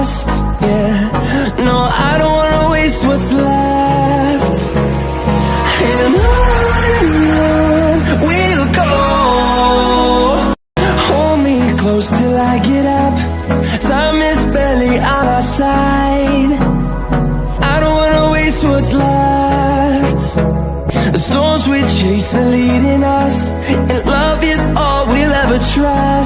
lost, yeah. No, I don't wanna waste what's left. And on we'll go. Hold me close till I get up. Time is barely on our side. I don't wanna waste what's left. The storms we chase are leading us, and love is all we'll ever try.